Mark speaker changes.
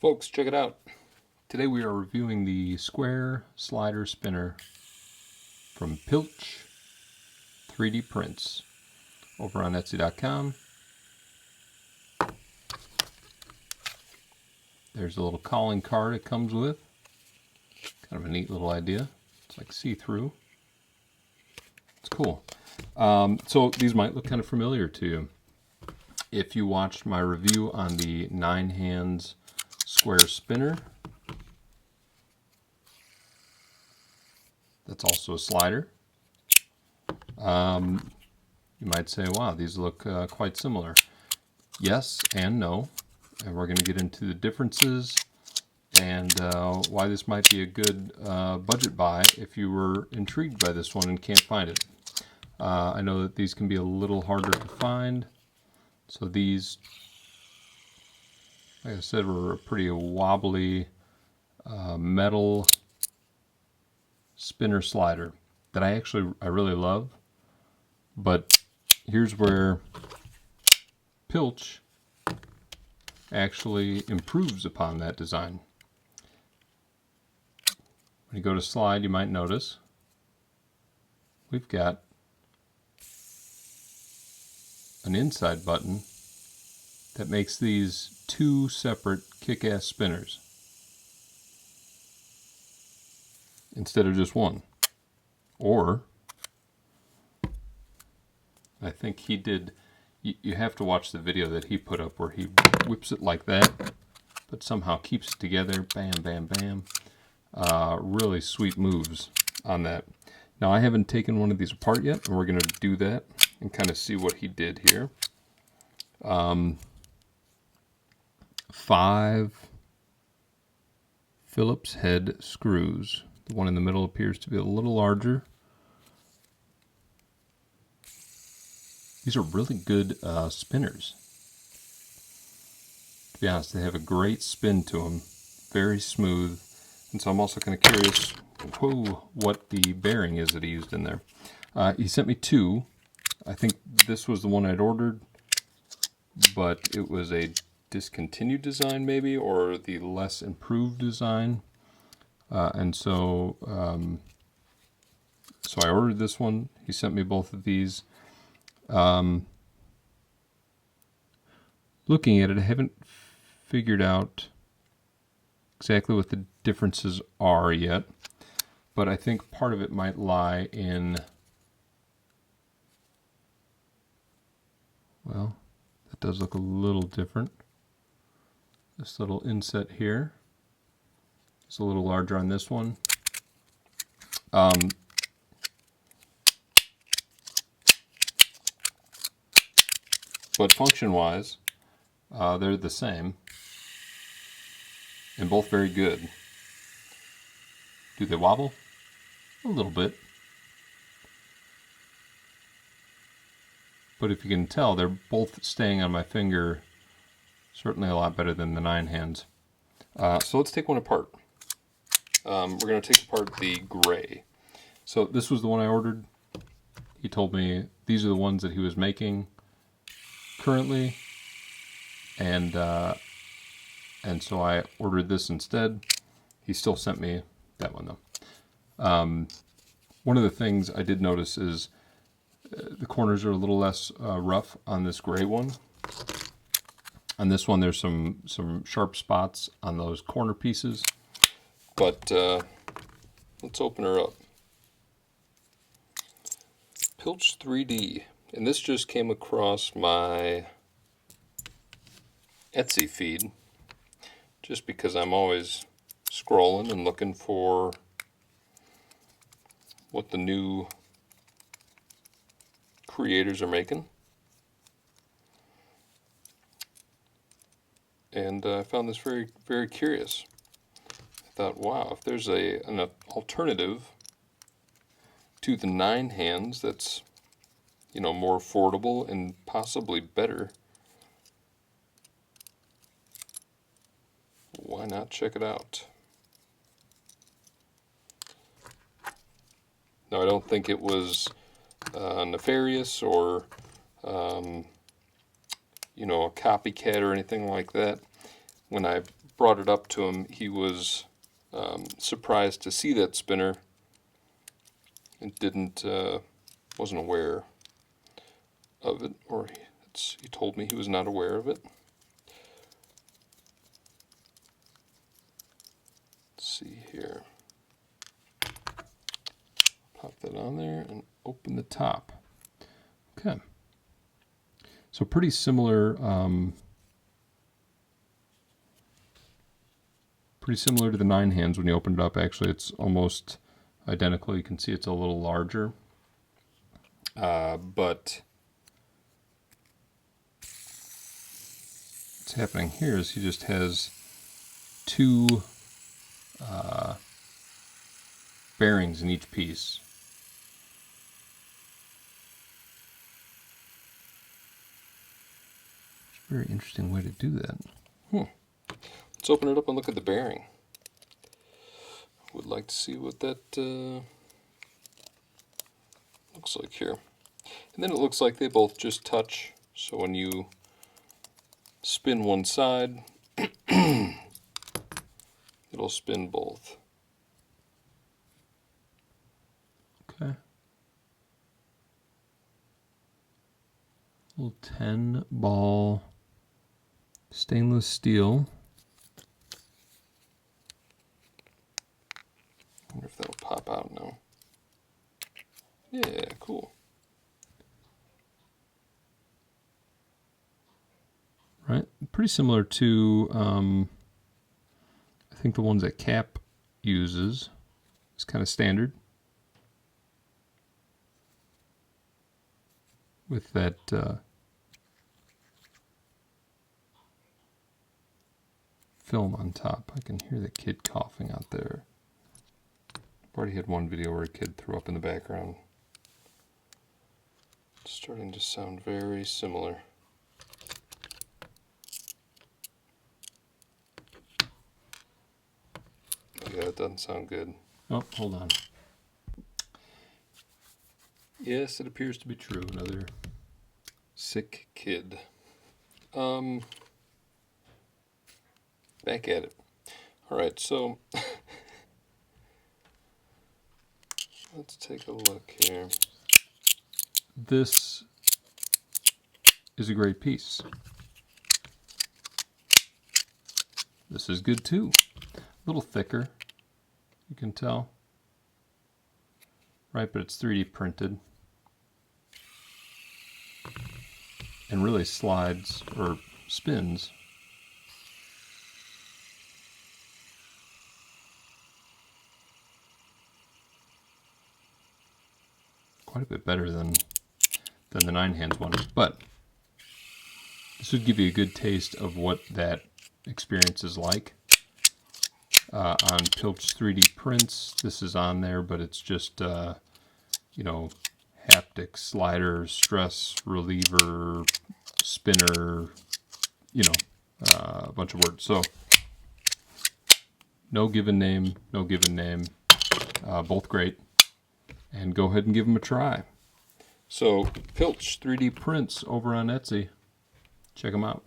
Speaker 1: Folks, check it out. Today we are reviewing the square slider spinner from Pilch 3D Prints over on Etsy.com. There's a little calling card it comes with. Kind of a neat little idea. It's like see-through. It's cool. So these might look kind of familiar to you. If you watched my review on the 9 hands square spinner, that's also a slider. You might say, wow, these look quite similar. Yes and no. And we're going to get into the differences and why this might be a good budget buy if you were intrigued by this one and can't find it. I know that these can be a little harder to find. So these, like I said, were a pretty wobbly metal spinner slider that I really love. But here's where Pilch actually improves upon that design. When you go to slide, you might notice we've got an inside button that makes these 2 separate kick-ass spinners instead of just one. Or I think he did, you have to watch the video that he put up where he whips it like that, but somehow keeps it together. Bam, bam, bam. Really sweet moves on that. Now I haven't taken one of these apart yet, and we're going to do that and kind of see what he did here. 5 Phillips head screws. The one in the middle appears to be a little larger. These are really good spinners. To be honest, they have a great spin to them. Very smooth. And so I'm also kind of curious what the bearing is that he used in there. He sent me 2. I think this was the one I'd ordered, but it was a discontinued design maybe, or the less improved design. And so I ordered this one. He sent me both of these. Looking at it, I haven't figured out exactly what the differences are yet, but I think part of it might lie in, well, that does look a little different. This little inset here is a little larger on this one. But function-wise, they're the same, and both very good. Do they wobble? A little bit. But if you can tell, they're both staying on my finger certainly a lot better than the 9 hands. So let's take one apart. We're going to take apart the gray. So this was the one I ordered. He told me these are the ones that he was making currently, and so I ordered this instead. He still sent me that one though. One of the things I did notice is the corners are a little less rough on this gray one. On this one, there's some sharp spots on those corner pieces. But let's open her up. Pilch 3D. And this just came across my Etsy feed, just because I'm always scrolling and looking for what the new creators are making. And I found this very, very curious. I thought, wow, if there's an alternative to the 9 hands that's, you know, more affordable and possibly better, why not check it out? Now, I don't think it was nefarious or you know, a copycat or anything like that. When I brought it up to him, he was surprised to see that spinner and wasn't aware of it, or he told me he was not aware of it. Let's see here. Pop that on there and open the top. Okay. So pretty similar, to the 9 hands when you open it up. Actually, it's almost identical. You can see it's a little larger, but what's happening here is he just has 2 bearings in each piece. It's a very interesting way to do that. Let's open it up and look at the bearing. Would like to see what that looks like here. And then it looks like they both just touch, so when you spin one side, it'll spin both. Okay. Little 10-ball stainless steel. I wonder if that'll pop out now. Yeah, cool. Right, pretty similar to I think the ones that Cap uses. It's kind of standard with that film on top. I can hear the kid coughing out there. I've already had one video where a kid threw up in the background. It's starting to sound very similar. Yeah, it doesn't sound good. Oh, hold on. Yes, it appears to be true. Another sick kid. Back at it. Alright, so let's take a look here. This is a great piece. This is good too. A little thicker, you can tell. Right, but it's 3D printed. And really slides or spins. Quite a bit better than the 9 hands one, but this would give you a good taste of what that experience is like. On Pilch 3D prints, this is on there, but it's just you know, haptic slider, stress reliever, spinner, you know, a bunch of words. So no given name, both great. And go ahead and give them a try. So, Pilch 3D prints over on Etsy. Check them out.